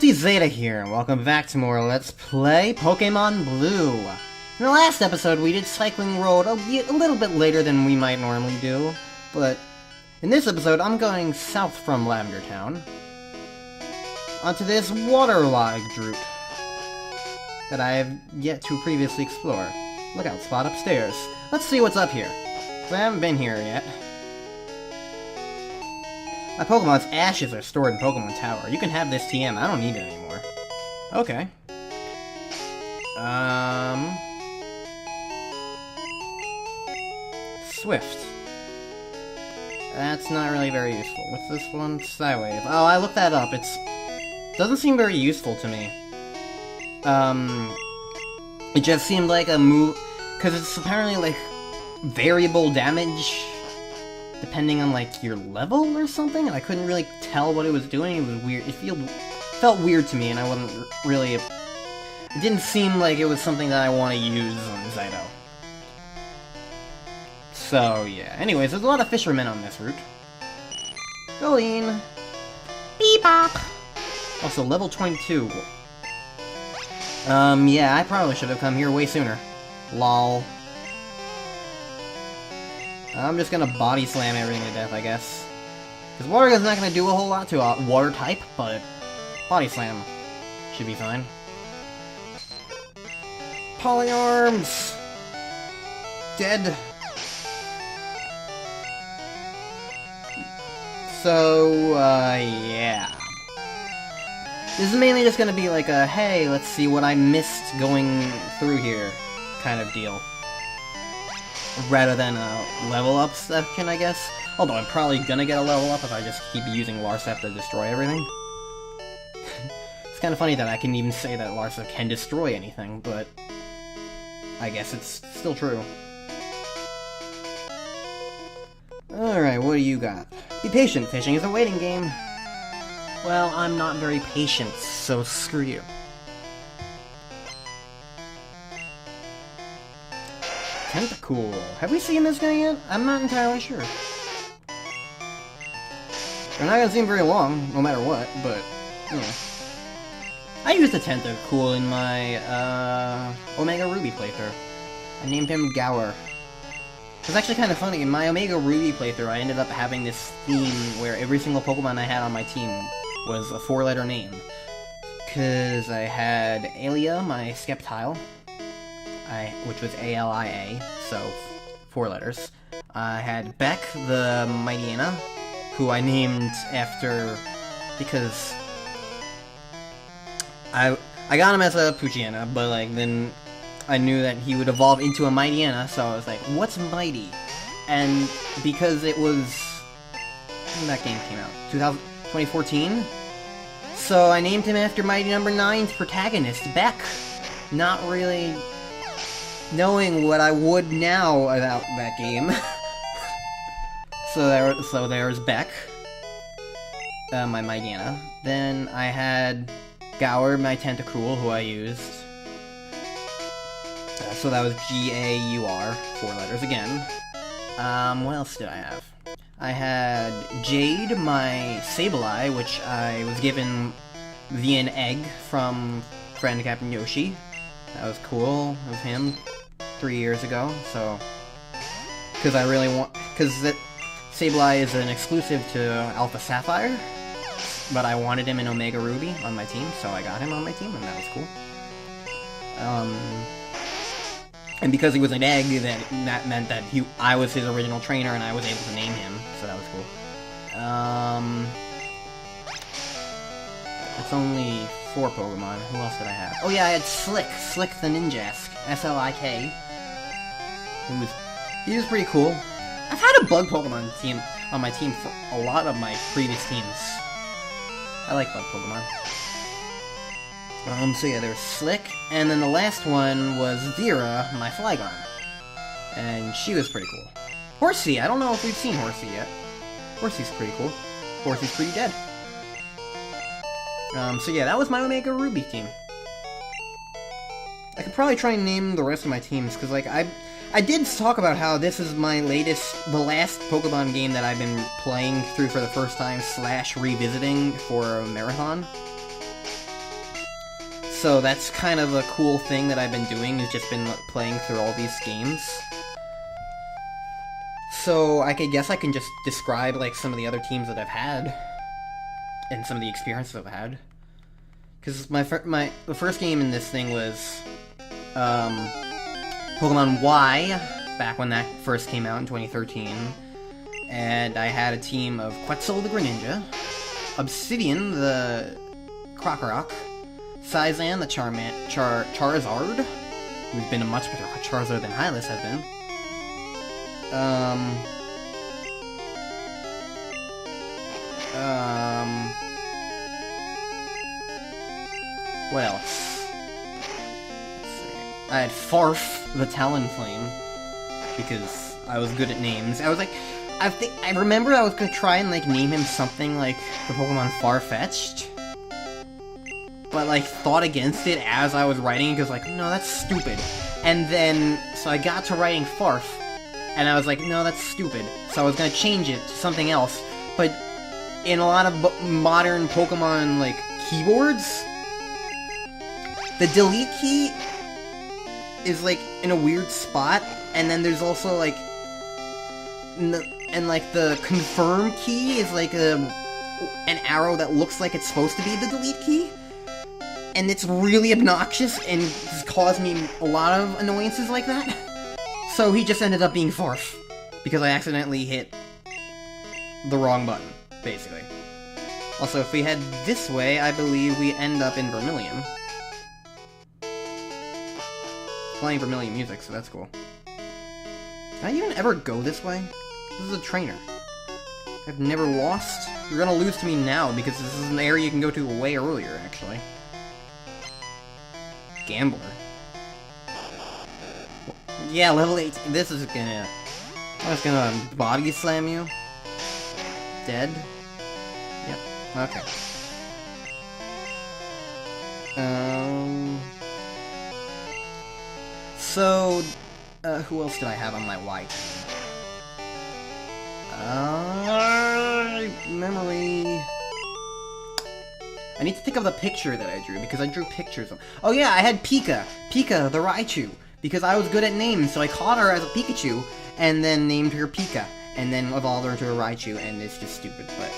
Ultizeta here, and welcome back to more Let's Play Pokémon Blue. In the last episode, we did Cycling Road a little bit later than we might normally do, but in this episode, I'm going south from Lavender Town onto this waterlogged route that I have yet to previously explore. Lookout spot upstairs. Let's see what's up here, 'cause I haven't been here yet. My Pokemon's ashes are stored in Pokemon Tower. You can have this TM. I don't need it anymore. Okay. Swift. That's not really very useful. What's this one? Psywave. Oh, I looked that up. Doesn't seem very useful to me. It just seemed like a move... Because it's apparently, like, variable damage... depending on, like, your level or something, and I couldn't really tell what it was doing. It was weird. It felt weird to me, and I wasn't really... It didn't seem like it was something that I want to use on Zyto. So, yeah. Anyways, there's a lot of fishermen on this route. Goleen. Beep-bop. Also, level 22. Yeah, I probably should have come here way sooner. Lol. I'm just gonna body slam everything to death, I guess. Because water gun's not gonna do a whole lot to a water type, but body slam should be fine. Polyarms! Dead. So, yeah. This is mainly just gonna be like a, hey, let's see what I missed going through here kind of deal. Rather than a level up section, I guess. Although I'm probably gonna get a level up if I just keep using Larcept to destroy everything. It's kind of funny that I can even say that Larcept can destroy anything, but I guess it's still true. Alright, what do you got? Be patient, fishing is a waiting game. Well, I'm not very patient, so screw you. Tentacool. Have we seen this guy yet? I'm not entirely sure. They're not gonna seem very long, no matter what, but, yeah. I used the Tentacool in my, Omega Ruby playthrough. I named him Gower. It was actually kind of funny. In my Omega Ruby playthrough, I ended up having this theme where every single Pokemon I had on my team was a 4-letter name. Cause I had Alia, my Sceptile, which was A-L-I-A, so 4 letters. I had Beck, the Mightyena, who I named after, because I got him as a Poochyena, but like then I knew that he would evolve into a Mightyena, so I was like, what's Mighty? And because it was, when that game came out? 2014? So I named him after Mighty Number 9's protagonist, Beck. Not really knowing what I would now about that game. so there's Beck, my Mightyena. Then I had Gower, my Tentacool, who I used. So that was G-A-U-R, 4 letters again. What else did I have? I had Jade, my Sableye, which I was given via an egg from friend Captain Yoshi. That was cool of him 3 years ago, so... Because I really want... Because that Sableye is an exclusive to Alpha Sapphire, but I wanted him in Omega Ruby on my team, so I got him on my team, and that was cool. And because he was an egg, that meant that I was his original trainer, and I was able to name him, so that was cool. It's only 4 Pokemon. Who else did I have? Oh yeah, I had Slick the Ninjask, S-L-I-K. He was pretty cool. I've had a bug Pokemon team on my team for a lot of my previous teams. I like bug Pokemon. So yeah, there's Slick, and then the last one was Vera, my Flygon. And she was pretty cool. Horsey, I don't know if we've seen Horsey yet. Horsey's pretty cool. Horsey's pretty dead. So yeah, that was my Omega Ruby team. I could probably try and name the rest of my teams, because like, I did talk about how this is my the last Pokemon game that I've been playing through for the first time / revisiting for a marathon. So that's kind of a cool thing that I've been doing, is just been playing through all these games. So I guess I can just describe like some of the other teams that I've had, and some of the experiences I've had. Because the first game in this thing was Pokemon Y, back when that first came out in 2013. And I had a team of Quetzal the Greninja, Obsidian the Krokorok, Sizan the Charizard, who's been a much better Charizard than Hylas has been. What else? Let's see. I had Farf the Talonflame, because I was good at names. I was like, I remember I was gonna try and like name him something like the Pokemon Farfetch'd, but like thought against it as I was writing it, because like, no, that's stupid. And then, so I got to writing Farf, and I was like, no, that's stupid. So I was gonna change it to something else, but in a lot of modern Pokemon like keyboards, the delete key is like in a weird spot, and then there's also like, and like the confirm key is like an arrow that looks like it's supposed to be the delete key, and it's really obnoxious and has caused me a lot of annoyances like that. So he just ended up being Farf, because I accidentally hit the wrong button, basically. Also, if we head this way, I believe we end up in Vermilion. Playing Vermilion music, so that's cool. Can I even ever go this way? This is a trainer. I've never lost. You're gonna lose to me now, because this is an area you can go to way earlier, actually. Gambler. Yeah, level 8. This is gonna... I'm just gonna body slam you. Dead. Yep. Okay. So, who else did I have on my Y team? Memory... I need to think of the picture that I drew, because I drew pictures of... Oh yeah, I had Pika! Pika, the Raichu! Because I was good at names, so I caught her as a Pikachu, and then named her Pika, and then evolved her into a Raichu, and it's just stupid, but...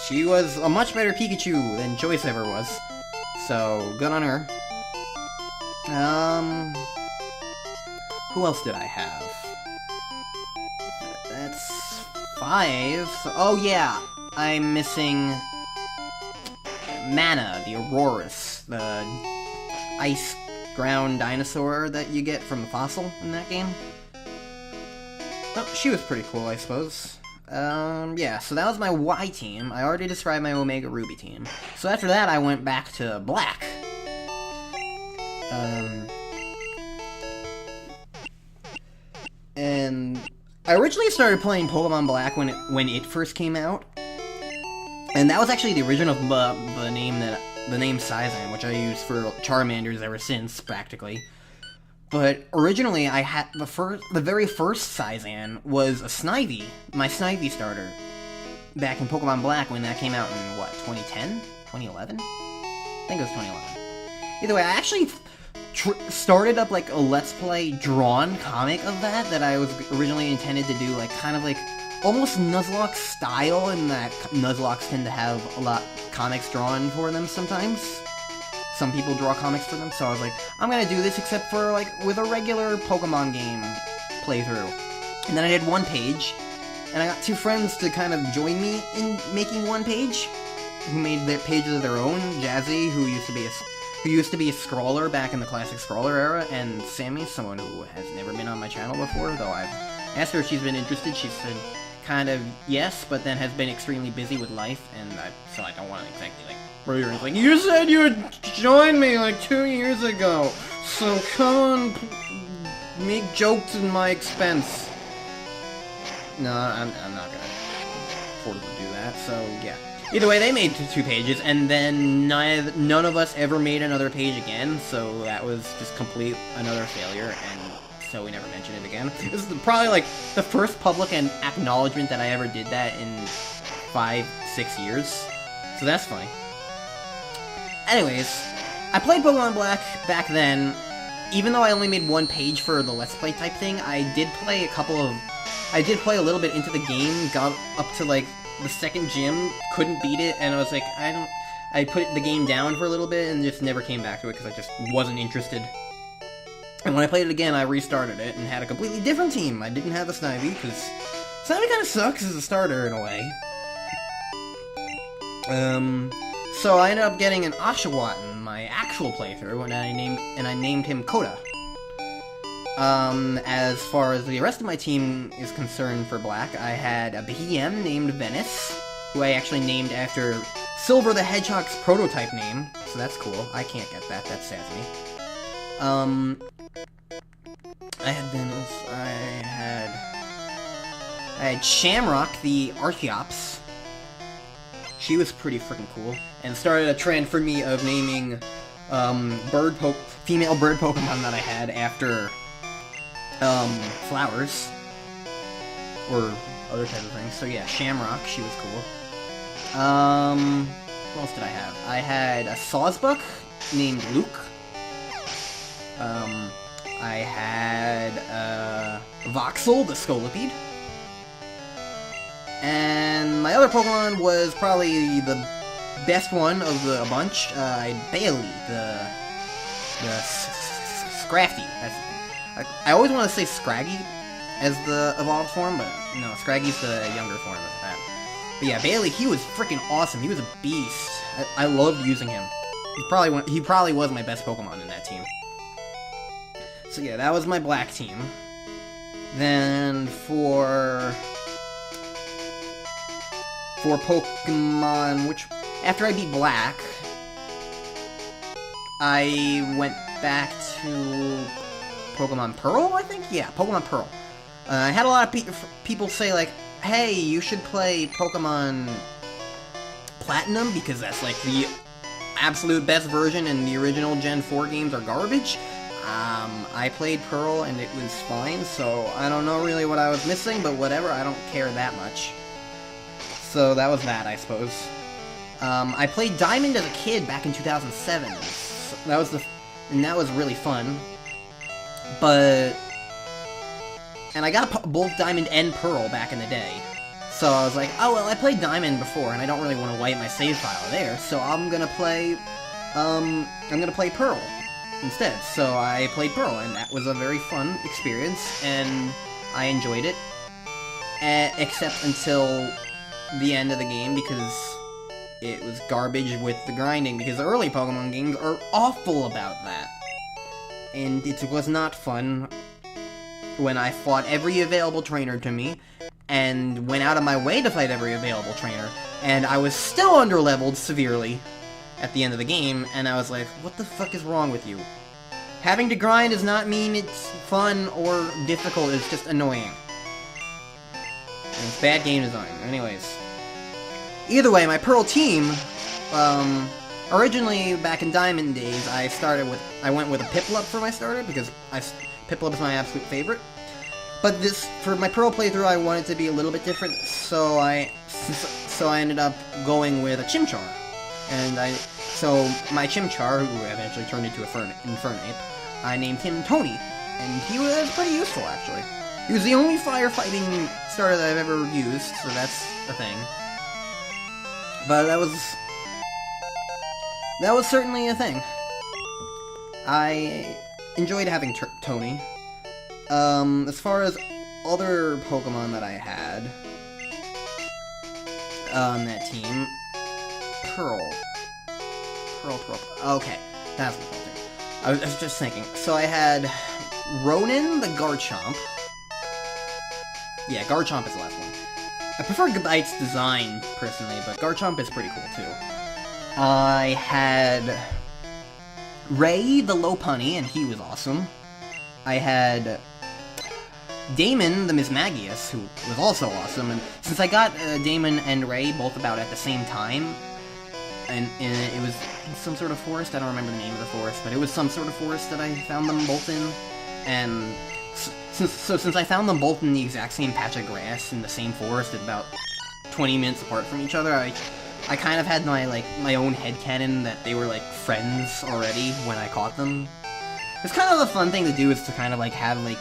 She was a much better Pikachu than Joyce ever was. So, good on her. Who else did I have? That's 5. So, oh yeah, I'm missing Mana, the Aurorus, the ice ground dinosaur that you get from the fossil in that game. Oh, she was pretty cool, I suppose. Yeah, so that was my Y team. I already described my Omega Ruby team. So after that, I went back to Black. And I originally started playing Pokemon Black when it first came out, and that was actually the origin of the name Sizan, which I used for Charmanders ever since, practically. But originally, I had the very first Sizan was a Snivy, my Snivy starter, back in Pokemon Black when that came out in what, 2010, 2011? I think it was 2011. Either way, I actually started up like a Let's Play drawn comic of that I was originally intended to do, like kind of like almost Nuzlocke style, in that Nuzlocks tend to have a lot comics drawn for them sometimes. Some people draw comics for them, so I was like, I'm gonna do this except for like with a regular Pokemon game playthrough. And then I did one page, and I got 2 friends to kind of join me in making one page, who made their pages of their own. Jazzy, who used to be a scrawler back in the classic scrawler era, and Sammy, someone who has never been on my channel before, though I've asked her if she's been interested. She said kind of yes, but then has been extremely busy with life, and so I don't want to exactly like bring her. It's like, you said you would join me like 2 years ago, so come on, make jokes at my expense. No, I'm not gonna afford to do that, so yeah. Either way, they made 2 pages, and then none of us ever made another page again, so that was just another failure, and so we never mentioned it again. This is probably like the first public acknowledgement that I ever did that in 5-6 years, so that's funny. Anyways, I played Pokemon Black back then. Even though I only made one page for the Let's Play type thing, I did play a little bit into the game, got up to, like, the second gym, couldn't beat it, and I was like, I put the game down for a little bit and just never came back to it because I just wasn't interested. And when I played it again, I restarted it and had a completely different team. I didn't have a Snivy, because Snivy kind of sucks as a starter in a way. So I ended up getting an Oshawott in my actual playthrough, and I named him Koda. As far as the rest of my team is concerned for Black, I had a BM named Venice, who I actually named after Silver the Hedgehog's prototype name, so that's cool. I can't get that, that's sad to me. I had Venice, I had Shamrock the Archeops. She was pretty freaking cool, and started a trend for me of naming, female bird Pokemon that I had after, flowers, or other type of things. So yeah, Shamrock, she was cool. What else did I have? I had a Sawsbuck named Luke. I had, Voxel, the Scolipede. And my other Pokemon was probably the best one of the bunch, Bailey, the Scrafty. I always want to say Scraggy as the evolved form, but no, Scraggy's the younger form of that. But yeah, Bailey, he was freaking awesome. He was a beast. I loved using him. He probably was my best Pokemon in that team. So yeah, that was my Black team. Then for Pokemon, after I beat Black, I went back to Pokemon Pearl, I think? Yeah, Pokemon Pearl. I had a lot of people say, like, hey, you should play Pokemon Platinum, because that's, like, the absolute best version, and the original Gen 4 games are garbage. I played Pearl, and it was fine, so I don't know really what I was missing, but whatever, I don't care that much. So that was that, I suppose. I played Diamond as a kid back in 2007. So that was really fun. And I got both Diamond and Pearl back in the day. So I was like, oh well, I played Diamond before, and I don't really want to wipe my save file there, so I'm gonna play Pearl instead. So I played Pearl, and that was a very fun experience, and I enjoyed it. Except until the end of the game, because it was garbage with the grinding, because the early Pokemon games are awful about that. And it was not fun when I fought every available trainer to me, and went out of my way to fight every available trainer, and I was still underleveled severely at the end of the game, and I was like, what the fuck is wrong with you? Having to grind does not mean it's fun or difficult, it's just annoying. And it's bad game design. Anyways. Either way, my Pearl team, originally, back in Diamond days, I went with a Piplup for my starter, because Piplup is my absolute favorite. But for my Pearl playthrough, I wanted to be a little bit different, so I ended up going with a Chimchar. So my Chimchar, who eventually turned into Infernape, I named him Tony, and he was pretty useful, actually. He was the only firefighting starter that I've ever used, so that's a thing. But that was certainly a thing. I enjoyed having Tony. As far as other Pokemon that I had on that team, Pearl. Okay, that's what I'm thinking. I was just thinking. So I had Ronin the Garchomp. Yeah, Garchomp is the last one. I prefer Gabite's design, personally, but Garchomp is pretty cool, too. I had Ray the Lopunny, and he was awesome. I had Damon the Mismagius, who was also awesome, and since I got Damon and Ray both about at the same time, and it was some sort of forest, I don't remember the name of the forest, but it was some sort of forest that I found them both in, and since I found them both in the exact same patch of grass in the same forest at about 20 minutes apart from each other, I kind of had my own headcanon that they were, like, friends already when I caught them. It's kind of a fun thing to do, is to kind of, like, have, like...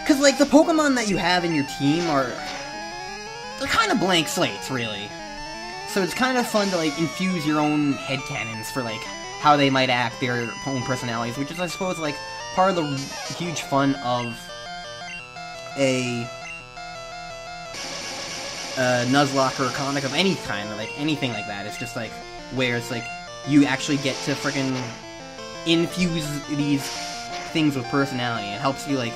Because, like, the Pokemon that you have in your team they're kind of blank slates, really. So it's kind of fun to, like, infuse your own headcanons for, like, how they might act, their own personalities, which is, I suppose, like, part of the huge fun of a Nuzlocke or a comic of any kind, or, like, anything like that. It's just, like, where it's, like, you actually get to frickin' infuse these things with personality. It helps you, like,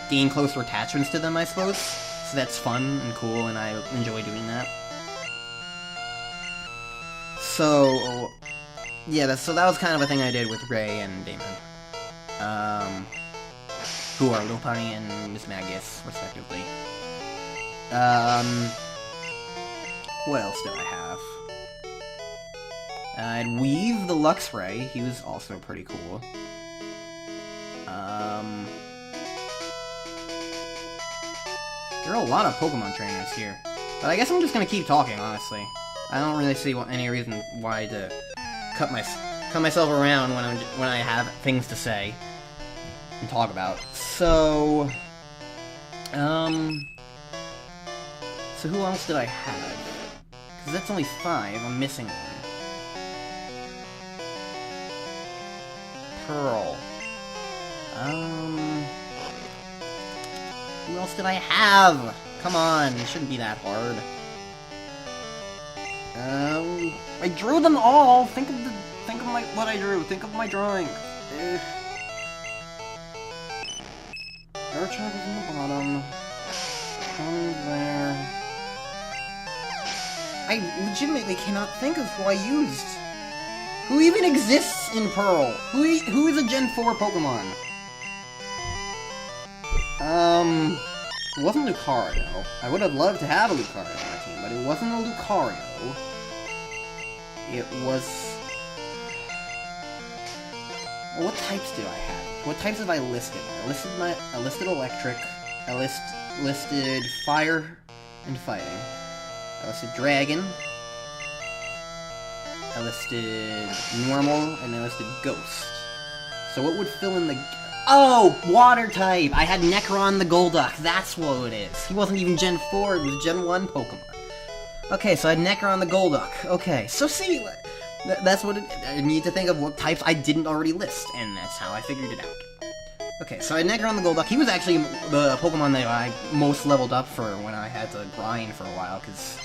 gain closer attachments to them, I suppose. So that's fun and cool, and I enjoy doing that. So, yeah, so that was kind of a thing I did with Ray and Damon. Who are Lopunny and Miss Magius, respectively. What else did I have? I'd Weave the Luxray, he was also pretty cool. There are a lot of Pokemon trainers here. But I guess I'm just gonna keep talking, honestly. I don't really see any reason why to cut myself around when I have things to say and talk about. So who else did I have? Because that's only 5, I'm missing one. Pearl. Who else did I have? Come on, it shouldn't be that hard. I drew them all. Think of what I drew. Think of my drawing. Urchin is in the bottom. Come there. I legitimately cannot think of who I used. Who even exists in Pearl? Who is a Gen 4 Pokemon? It wasn't Lucario. I would have loved to have a Lucario on my team, but it wasn't a Lucario. It was... Well, what types do I have? What types have I listed? I listed Electric. I listed Fire and Fighting. I listed Dragon. I listed Normal, and I listed Ghost. So what would fill in the... Oh! Water type! I had Necron the Golduck, that's what it is. He wasn't even Gen 4, it was Gen 1 Pokemon. Okay, so I had Necron the Golduck. Okay, so see, that's what I need to think of what types I didn't already list, and that's how I figured it out. Okay, so I had Necron the Golduck. He was actually the Pokemon that I most leveled up for when I had to grind for a while, because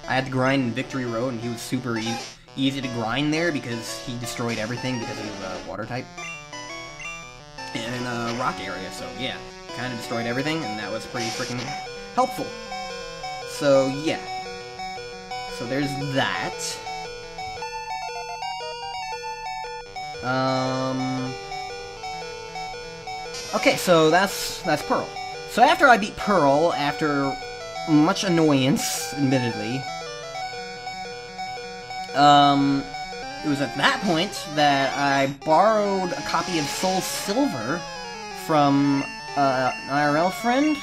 I had to grind in Victory Road, and he was super easy to grind there because he destroyed everything because he was a water type. And in a rock area, so yeah, kind of destroyed everything, and that was pretty freaking helpful. So yeah. So there's that. Okay, so that's Pearl. So after I beat Pearl, after much annoyance, admittedly, it was at that point that I borrowed a copy of Soul Silver from an IRL friend,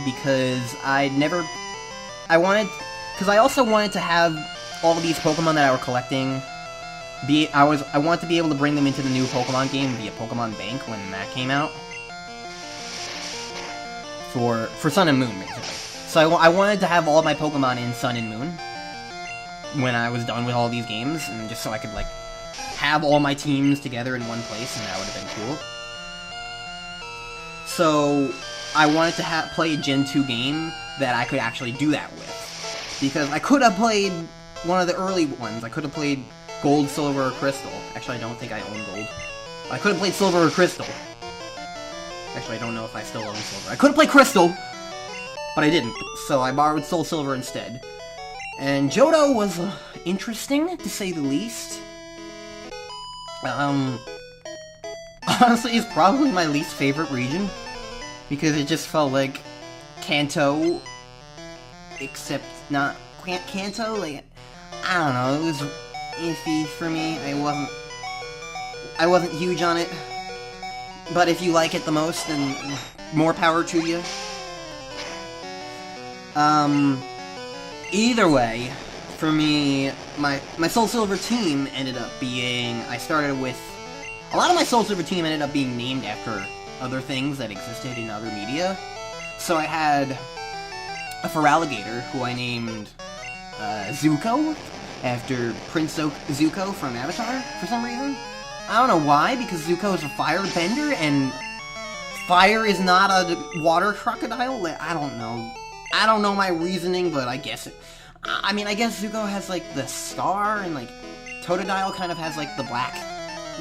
because I also wanted to have all of these Pokemon that I were collecting. I wanted to be able to bring them into the new Pokemon game via Pokemon Bank when that came out. For Sun and Moon, basically. So I wanted to have all my Pokemon in Sun and Moon when I was done with all these games, and just so I could, like, have all my teams together in one place, and that would have been cool. So I wanted to play a Gen 2 game that I could actually do that with. Because I could have played one of the early ones. I could have played Gold, Silver, or Crystal. Actually, I don't think I own Gold. I could have played Silver or Crystal. Actually, I don't know if I still own Silver. I could have played Crystal, but I didn't. So I borrowed Soul Silver instead. And Johto was interesting, to say the least. Honestly, it's probably my least favorite region. Because it just felt like Kanto, except not Kanto, like, I don't know, it was iffy for me. I wasn't huge on it. But if you like it the most, then more power to you. Either way, for me, my Soul Silver team ended up being... I started with... A lot of my Soul Silver team ended up being named after other things that existed in other media. So I had a Feraligatr, who I named Zuko, after Prince Zuko from Avatar, for some reason. I don't know why, because Zuko is a firebender, and fire is not a water crocodile? I don't know. I don't know my reasoning, but I guess it... I mean, I guess Zuko has, like, the star, and, like, Totodile kind of has, like, the black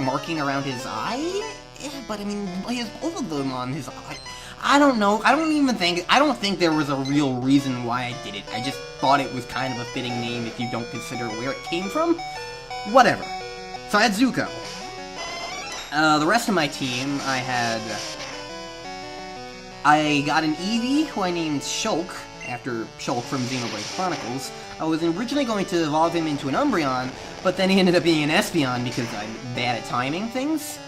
marking around his eye? Yeah, but, I mean, he has both of them on his eye. I don't know. I don't think there was a real reason why I did it. I just thought it was kind of a fitting name if you don't consider where it came from. Whatever. So I had Zuko. The rest of my team, I got an Eevee, who I named Shulk, after Shulk from Xenoblade Chronicles. I was originally going to evolve him into an Umbreon, but then he ended up being an Espeon because I'm bad at timing things.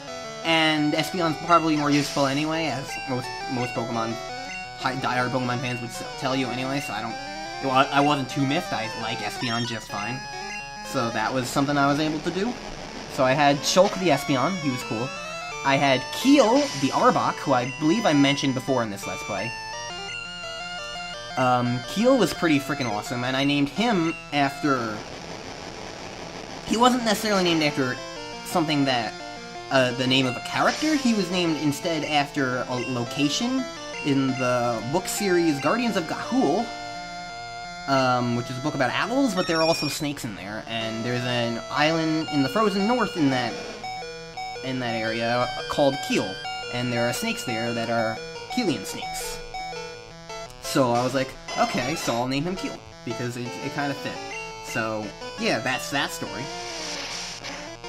And Espeon's probably more useful anyway, as most Pokemon, diehard Pokemon fans would tell you anyway, so I wasn't too miffed. I like Espeon just fine. So that was something I was able to do. So I had Shulk the Espeon, he was cool. I had Keel the Arbok, who I believe I mentioned before in this Let's Play. Keel was pretty freaking awesome, and I named him after... He wasn't necessarily named after something that... the name of a character. He was named instead after a location in the book series Guardians of Ga'Hoole, which is a book about owls, but there are also snakes in there, and there's an island in the frozen north in that area called Keel, and there are snakes there that are Keelian snakes. So I was like, okay, so I'll name him Keel, because it kind of fit. So, yeah, that's that story.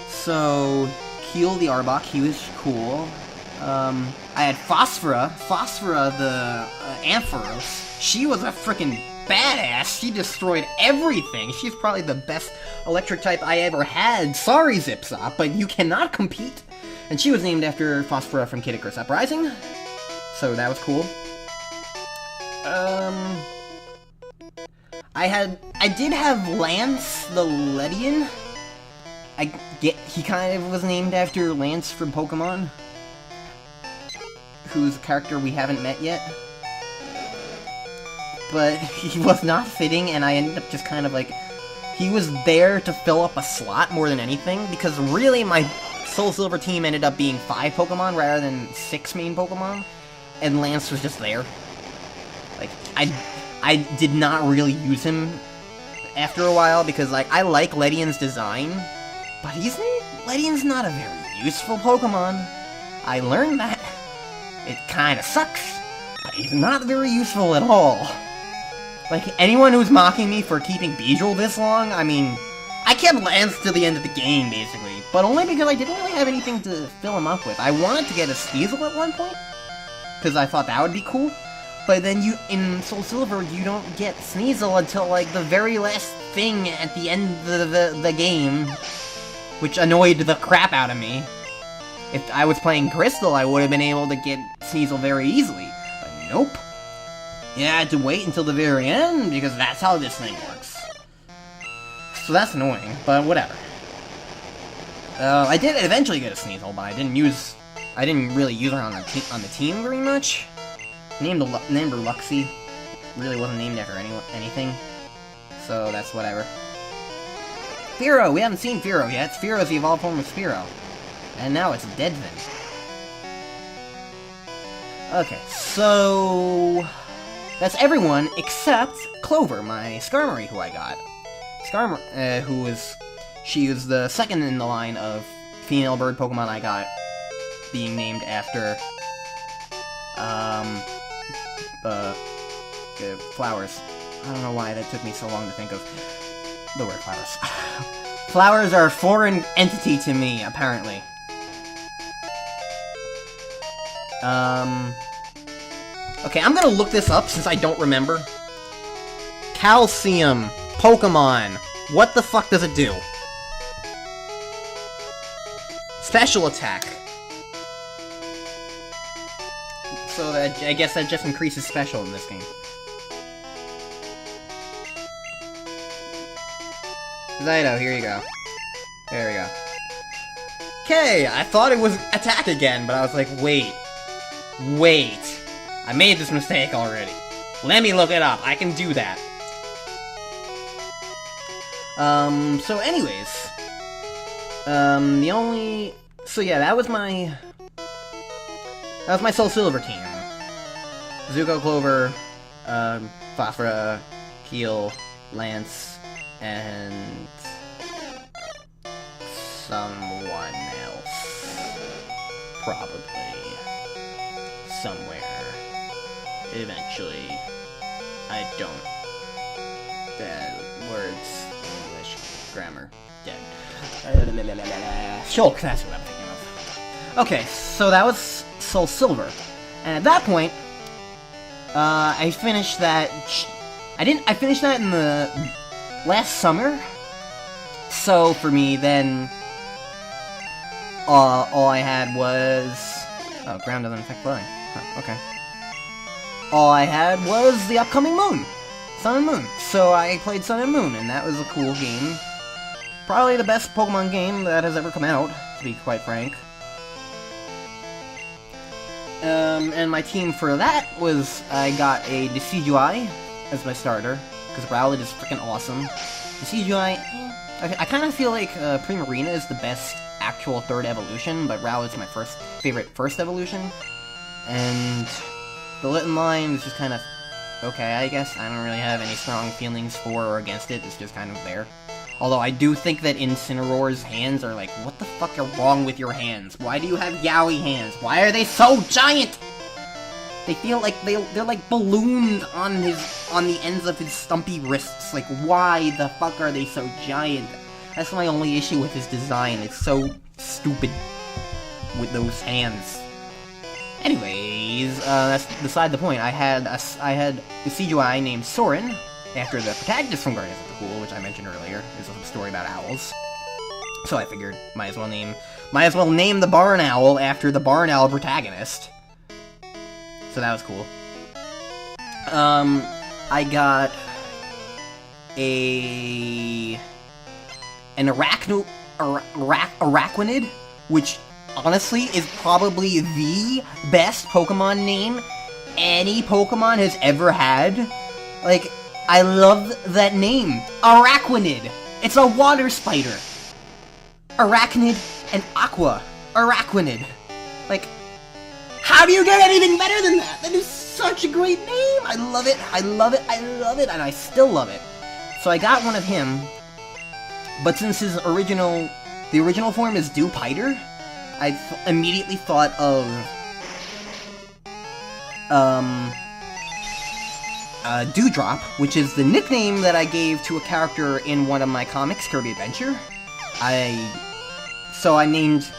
So... Keel the Arbok, he was cool. I had Phosphora the Ampharos. She was a freaking badass. She destroyed everything. She's probably the best electric type I ever had. Sorry, Zipzop, but you cannot compete. And she was named after Phosphora from Kid Icarus Uprising. So that was cool. I did have Lance the Ledian. He kind of was named after Lance from Pokémon, who's a character we haven't met yet. But he was not fitting, and I ended up just kind of like... He was there to fill up a slot more than anything, because really my Soul Silver team ended up being 5 Pokémon rather than 6 main Pokémon, and Lance was just there. Like, I did not really use him after a while, because, like, I like Ledian's design, but Ledian's not a very useful Pokemon. I learned that. It kinda sucks, but he's not very useful at all. Like, anyone who's mocking me for keeping Beedrill this long, I mean, I kept Lance to the end of the game, basically, but only because I didn't really have anything to fill him up with. I wanted to get a Sneasel at one point, because I thought that would be cool, but then in Soul Silver, you don't get Sneasel until, like, the very last thing at the end of the game, which annoyed the crap out of me. If I was playing Crystal, I would have been able to get Sneasel very easily, but nope. You had to wait until the very end, because that's how this thing works. So that's annoying, but whatever. I did eventually get a Sneasel, but I didn't really use her on the team very much. Named her Luxie. Really wasn't named after anything. So that's whatever. Fearow! We haven't seen Fearow yet. Fearow's the evolved form of Spearow. And now it's a dead thing. Okay, so... that's everyone except Clover, my Skarmory, who I got. She is the second in the line of female bird Pokemon I got, being named after, flowers. I don't know why that took me so long to think of the word flowers. Flowers are a foreign entity to me, apparently. Okay, I'm gonna look this up since I don't remember. Calcium Pokemon. What the fuck does it do? Special attack. So I guess that just increases special in this game. Zyto, here you go. There we go. Okay, I thought it was attack again, but I was like, wait. I made this mistake already. Let me look it up. I can do that. So anyways. So yeah, that was my Soul Silver team. Zuko, Clover, Phosphora, Keel, Lance, and someone else. Probably. Somewhere. Eventually. I don't. Words, English, grammar, dead. Shulk, that's what I'm thinking of. Okay, so that was Soul Silver. And at that point, I finished that... I finished that in the last summer. So, for me, then... all I had was... Oh, ground doesn't affect flying. Huh, okay. All I had was the upcoming moon. Sun and Moon. So I played Sun and Moon, and that was a cool game. Probably the best Pokemon game that has ever come out, to be quite frank. And my team for that was, I got a Decidueye as my starter, because Rowlet is freaking awesome. Decidueye, I kind of feel like Primarina is the best actual third evolution, but Rowlet's my favorite first evolution. And the Litten line is just kind of okay, I guess. I don't really have any strong feelings for or against it, it's just kind of there. Although I do think that Incineroar's hands are like, what the fuck are wrong with your hands? Why do you have yaoi hands? Why are they so giant? They feel like they're like balloons on the ends of his stumpy wrists. Like, why the fuck are they so giant? That's my only issue with his design. It's so stupid with those hands. Anyways, that's beside the point. I had a Decidueye named Soren, after the protagonist from Guardians of the Pool, which I mentioned earlier. It's a story about owls. So I figured, might as well name the barn owl after the barn owl protagonist. So that was cool. I got an Araquanid, which honestly is probably the best Pokemon name any Pokemon has ever had. Like, I love that name. Araquanid. It's a water spider. Arachnid and Aqua. Araquanid. Like, how do you get anything better than that? That is such a great name. I love it. I love it. I love it. And I still love it. So I got one of him. But since the original form is Dewpider, I immediately thought of Dewdrop, which is the nickname that I gave to a character in one of my comics, Kirby Adventure. So I named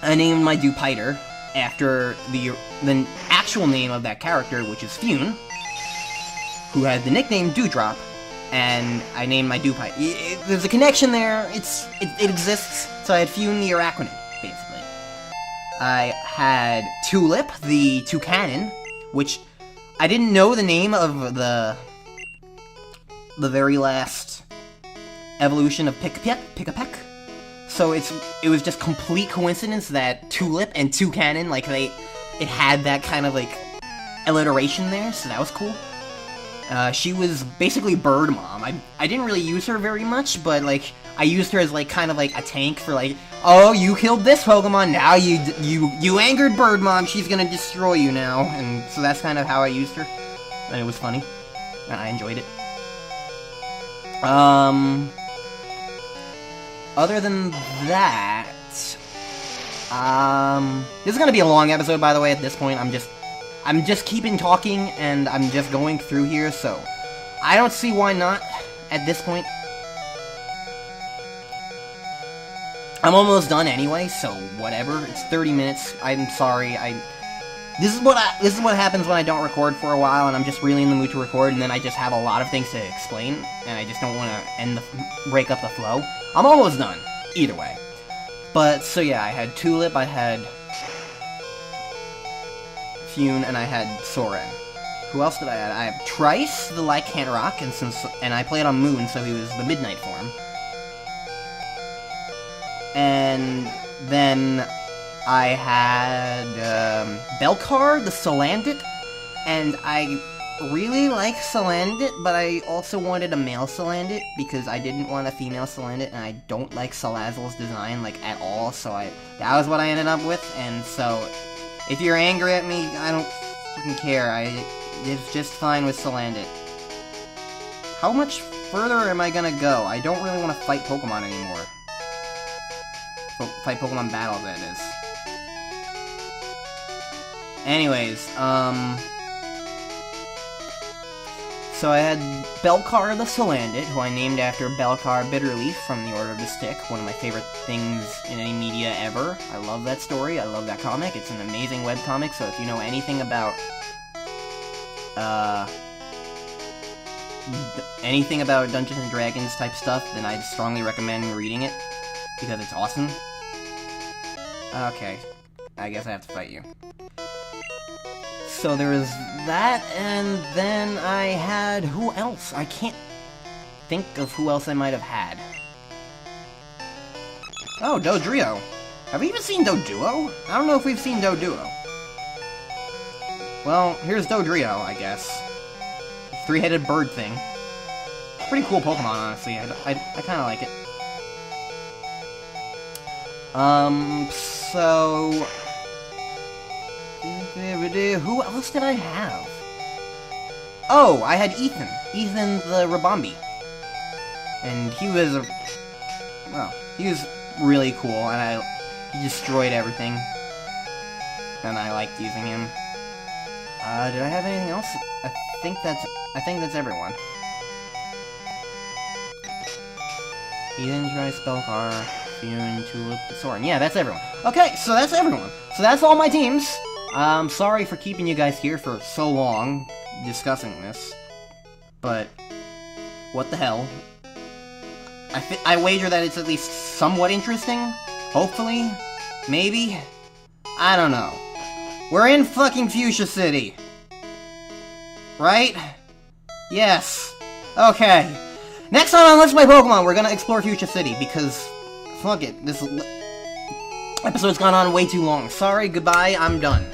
my Dewpider after the actual name of that character, which is Fune, who had the nickname Dewdrop, and I named my Dewpider. There's a connection there. It exists. So I had Fune the Araquanid, basically. I had Tulip the Toucanon, which I didn't know the name of the very last evolution of Pick-a-Peck. So it was just complete coincidence that Tulip and Toucanon, like, it had that kind of, like, alliteration there, so that was cool. She was basically Bird Mom. I didn't really use her very much, but, like, I used her as, like, kind of like a tank for, like, oh, you killed this Pokemon, now you angered Bird Mom, she's gonna destroy you now. And so that's kind of how I used her. And it was funny. And I enjoyed it. Other than that, this is gonna be a long episode, by the way, at this point. I'm just keeping talking, and I'm just going through here, so I don't see why not at this point. I'm almost done anyway, so whatever. It's 30 minutes. I'm sorry. This is what happens when I don't record for a while, and I'm just really in the mood to record, and then I just have a lot of things to explain, and I just don't want to break up the flow. I'm almost done, either way. But so yeah, I had Tulip, I had Fune, and I had Soren. Who else did I add? I have Trice, the Lycanroc Rock, and I played on Moon, so he was the Midnight form. And then I had Belcar, the Salandit, and I really like Salandit, but I also wanted a male Salandit because I didn't want a female Salandit, and I don't like Salazzle's design, like, at all, so that was what I ended up with, and so, if you're angry at me, I don't fucking care, it's just fine with Salandit. How much further am I gonna go? I don't really want to fight Pokemon anymore. Fight Pokemon battles, that is. Anyways, so I had Belcar the Salandit, who I named after Belcar Bitterleaf from the Order of the Stick, one of my favorite things in any media ever. I love that story, I love that comic, it's an amazing webcomic, so if you know anything about, Dungeons & Dragons type stuff, then I'd strongly recommend reading it, because it's awesome. Okay, I guess I have to fight you. So there was that, and then I had... who else? I can't think of who else I might have had. Oh, Dodrio. Have we even seen Doduo? I don't know if we've seen Doduo. Well, here's Dodrio, I guess. Three-headed bird thing. Pretty cool Pokemon, honestly. I kind of like it. So... who else did I have? Oh, I had Ethan. Ethan the Rabombi. And he was he was really cool, and he destroyed everything. And I liked using him. Did I have anything else? I think that's everyone. Ethan, Trice, Belcar, Fune, Tulip, Soren. Yeah, that's everyone. Okay, so that's everyone. So that's all my teams. I'm sorry for keeping you guys here for so long discussing this, but what the hell? I wager that it's at least somewhat interesting. Hopefully, maybe. I don't know. We're in fucking Fuchsia City, right? Yes. Okay. Next time on Let's Play Pokemon, we're gonna explore Fuchsia City because fuck it. This episode's gone on way too long. Sorry. Goodbye. I'm done.